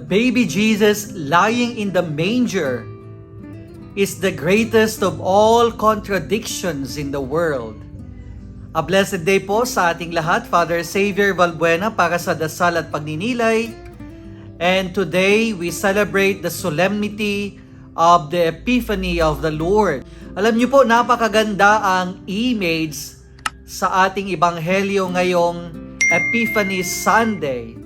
baby Jesus lying in the manger is the greatest of all contradictions in the world. A blessed day po sa ating lahat, Father Xavier Valbuena para sa dasal at pagninilay. And today, we celebrate the solemnity of the Epiphany of the Lord. Alam niyo po, napakaganda ang image sa ating Ebanghelyo ngayong Epiphany Sunday,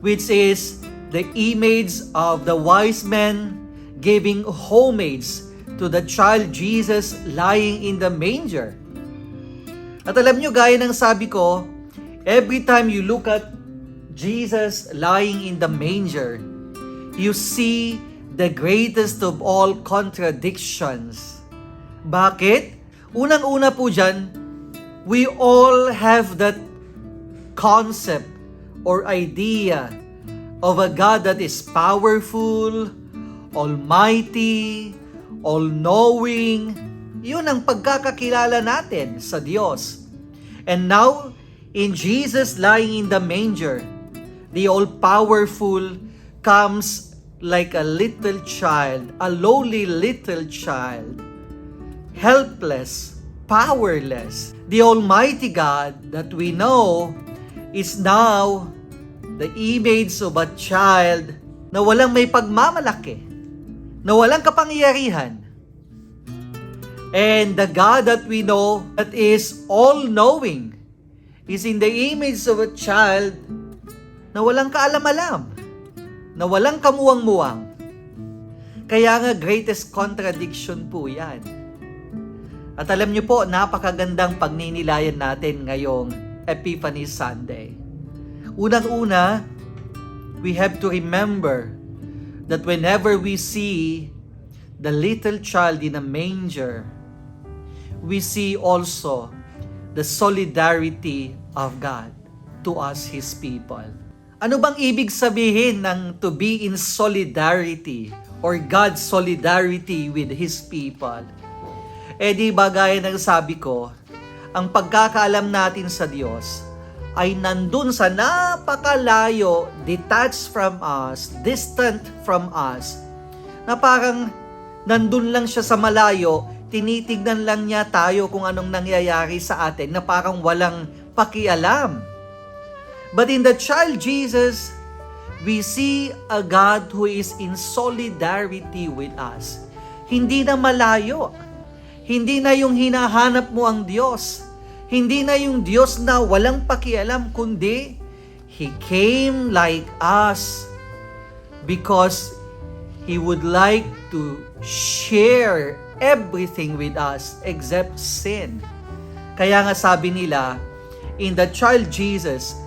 which is the image of the wise men giving homage to the child Jesus lying in the manger. At alam nyo, gaya ng sabi ko, every time you look at Jesus lying in the manger, you see the greatest of all contradictions. Bakit? Unang-una po dyan, we all have that concept or idea of a God that is powerful, almighty, all-knowing. Yun ang pagkakakilala natin sa Diyos. And now, in Jesus lying in the manger, the all-powerful comes like a little child, a lowly little child, helpless, powerless. The Almighty God that we know is now the image of a child na walang may pagmamalaki, na walang kapangyarihan. And the God that we know that is all-knowing is in the image of a child na walang kaalam-alam, na walang kamuwang-muwang. Kaya nga greatest contradiction po yan. At alam niyo po, napakagandang pagninilayan natin ngayong Epiphany Sunday. Unang-una, we have to remember that whenever we see the little child in a manger, we see also the solidarity of God to us, His people. Ano bang ibig sabihin ng to be in solidarity or God's solidarity with His people? Eh di ba gaya ng sabi ko, ang pagkakaalam natin sa Diyos ay nandun sa napakalayo, detached from us, distant from us, na parang nandun lang siya sa malayo, tinitignan lang niya tayo kung anong nangyayari sa atin na parang walang pakialam. But in the child Jesus, we see a God who is in solidarity with us. Hindi na malayo. Hindi na yung hinahanap mo ang Diyos. Hindi na yung Diyos na walang pakialam, kundi He came like us because He would like to share everything with us except sin. Kaya nga sabi nila, in the child Jesus,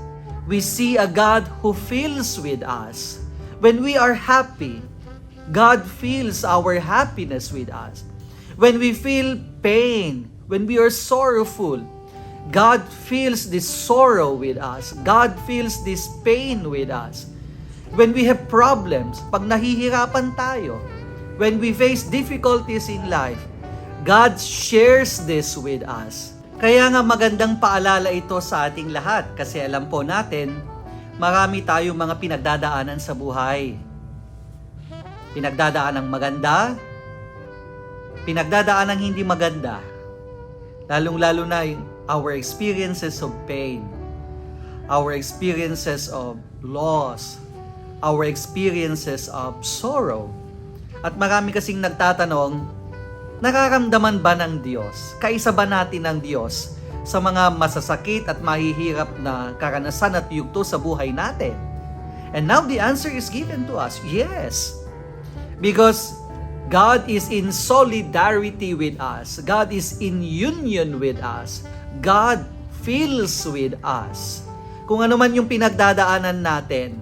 we see a God who feels with us. When we are happy, God feels our happiness with us. When we feel pain, when we are sorrowful, God feels this sorrow with us. God feels this pain with us. When we have problems, pag nahihirapan tayo, when we face difficulties in life, God shares this with us. Kaya nga magandang paalala ito sa ating lahat kasi alam po natin, marami tayong mga pinagdadaanan sa buhay. Pinagdadaan ng maganda, pinagdadaan ng hindi maganda. Lalong-lalo na our experiences of pain, our experiences of loss, our experiences of sorrow. At marami kasing nagtatanong, nararamdaman ba ng Diyos? Kaisa ba natin ng Diyos sa mga masasakit at mahihirap na karanasan at yugto sa buhay natin? And now the answer is given to us, yes. Because God is in solidarity with us. God is in union with us. God feels with us. Kung ano man yung pinagdadaanan natin,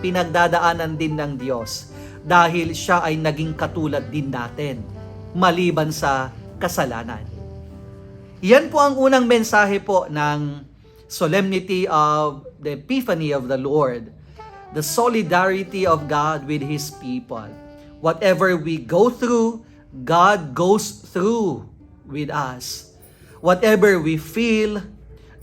pinagdadaanan din ng Diyos. Dahil siya ay naging katulad din natin, maliban sa kasalanan. Yan po ang unang mensahe po ng solemnity of the Epiphany of the Lord. The solidarity of God with His people. Whatever we go through, God goes through with us. Whatever we feel,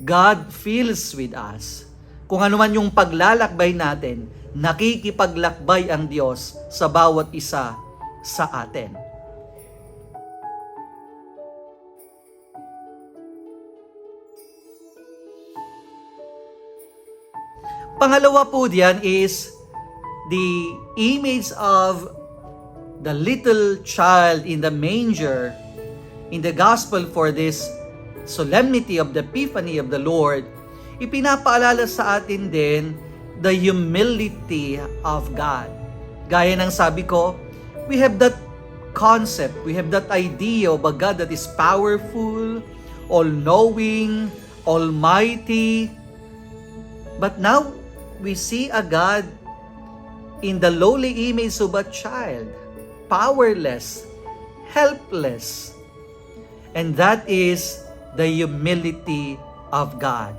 God feels with us. Kung ano man yung paglalakbay natin, nakikipaglakbay ang Diyos sa bawat isa sa atin. Pangalawa po diyan is the image of the little child in the manger in the gospel for this solemnity of the Epiphany of the Lord. Ipinapaalala sa atin din the humility of God. Gaya ng sabi ko, we have that concept, we have that idea of a God that is powerful, all-knowing, almighty. But now, we see a God in the lowly image of a child, powerless, helpless. And that is the humility of God.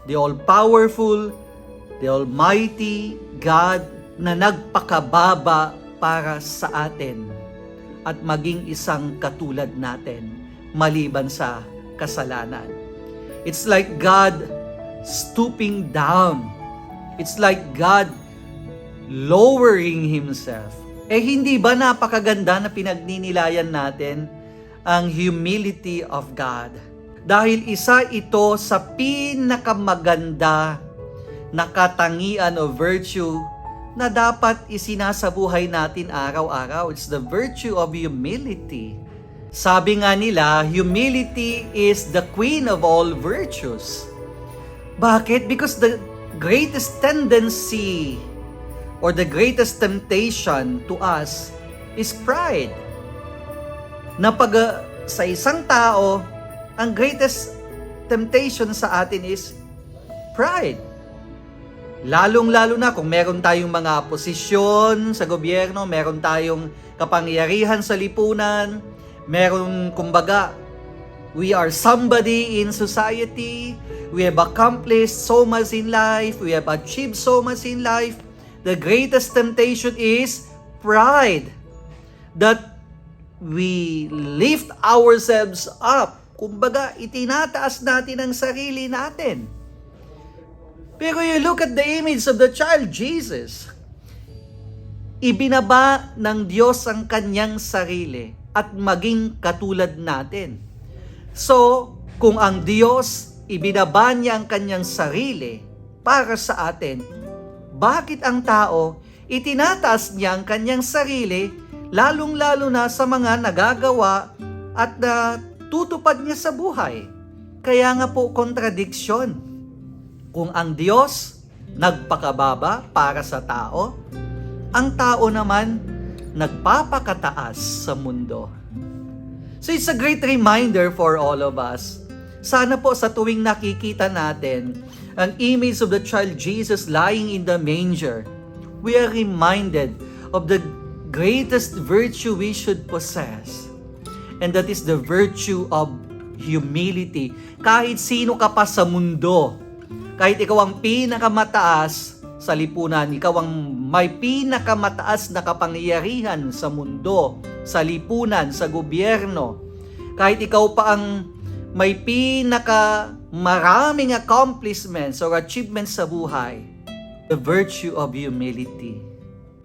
The all-powerful, the almighty God na nagpakababa para sa atin at maging isang katulad natin maliban sa kasalanan. It's like God stooping down. It's like God lowering Himself. Hindi ba napakaganda na pinagninilayan natin ang humility of God? Dahil isa ito sa pinakamaganda na katangian o virtue na dapat isinasabuhay natin araw-araw. It's the virtue of humility. Sabi nga nila, humility is the queen of all virtues. Bakit? Because the greatest tendency or the greatest temptation to us is pride. Na pag sa isang tao, ang greatest temptation sa atin is pride. Lalong-lalo na kung meron tayong mga posisyon sa gobyerno, meron tayong kapangyarihan sa lipunan, meron kumbaga, we are somebody in society, we have accomplished so much in life, we have achieved so much in life. The greatest temptation is pride. That we lift ourselves up. Kumbaga, itinataas natin ang sarili natin. Pero you look at the image of the child, Jesus. Ibinaba ng Diyos ang kanyang sarili at maging katulad natin. So, kung ang Diyos, ibinaba niya ang kanyang sarili para sa atin, bakit ang tao, itinataas niya ang kanyang sarili, lalong-lalo na sa mga nagagawa at tutupad niya sa buhay? Kaya nga po, kontradiksyon. Kung ang Diyos nagpakababa para sa tao, ang tao naman nagpapakataas sa mundo. So it's a great reminder for all of us. Sana po sa tuwing nakikita natin ang image of the child Jesus lying in the manger, we are reminded of the greatest virtue we should possess. And that is the virtue of humility. Kahit sino ka pa sa mundo, kahit ikaw ang pinakamataas sa lipunan, ikaw ang may pinakamataas na kapangyarihan sa mundo, sa lipunan, sa gobyerno, kahit ikaw pa ang may maraming accomplishments or achievements sa buhay, the virtue of humility.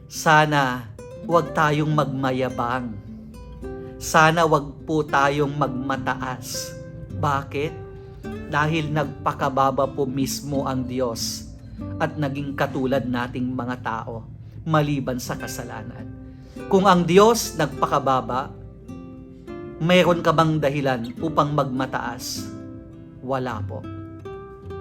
Sana huwag tayong magmayabang. Sana huwag po tayong magmataas. Bakit? Dahil nagpakababa po mismo ang Diyos at naging katulad nating mga tao maliban sa kasalanan. Kung ang Diyos nagpakababa, mayroon ka bang dahilan upang magmataas? Wala po.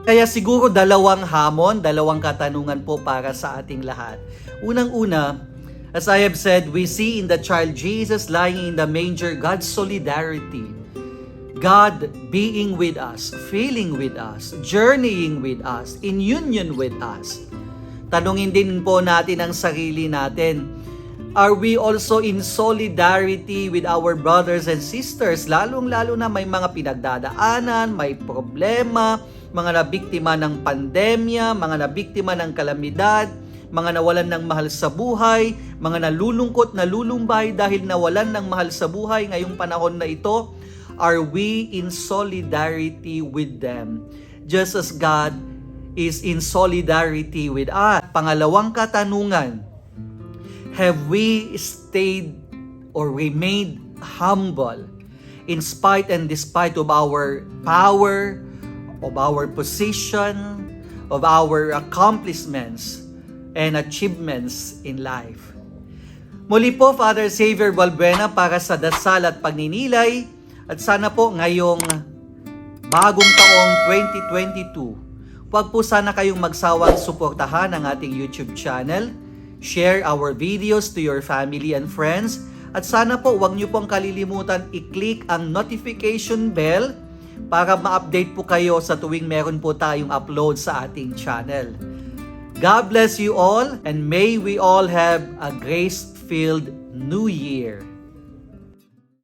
Kaya siguro dalawang hamon, dalawang katanungan po para sa ating lahat. Unang-una, as I have said, we see in the child Jesus lying in the manger God's solidarity. God being with us, feeling with us, journeying with us, in union with us. Tanungin din po natin ang sarili natin. Are we also in solidarity with our brothers and sisters? Lalong-lalo na may mga pinagdadaanan, may problema, mga nabiktima ng pandemya, mga nabiktima ng kalamidad, mga nawalan ng mahal sa buhay, mga nalulungkot, nalulumbay dahil nawalan ng mahal sa buhay ngayong panahon na ito. Are we in solidarity with them? Just as God is in solidarity with us. Pangalawang katanungan, have we stayed or remained humble in spite and despite of our power, of our position, of our accomplishments and achievements in life? Muli po, Father Xavier Valbuena para sa dasal at pagninilay, at sana po ngayong bagong taong 2022, huwag po sana kayong magsawang suportahan ang ating YouTube channel, share our videos to your family and friends, at sana po huwag niyo pong kalilimutan i-click ang notification bell para ma-update po kayo sa tuwing meron po tayong upload sa ating channel. God bless you all, and may we all have a grace-filled New Year.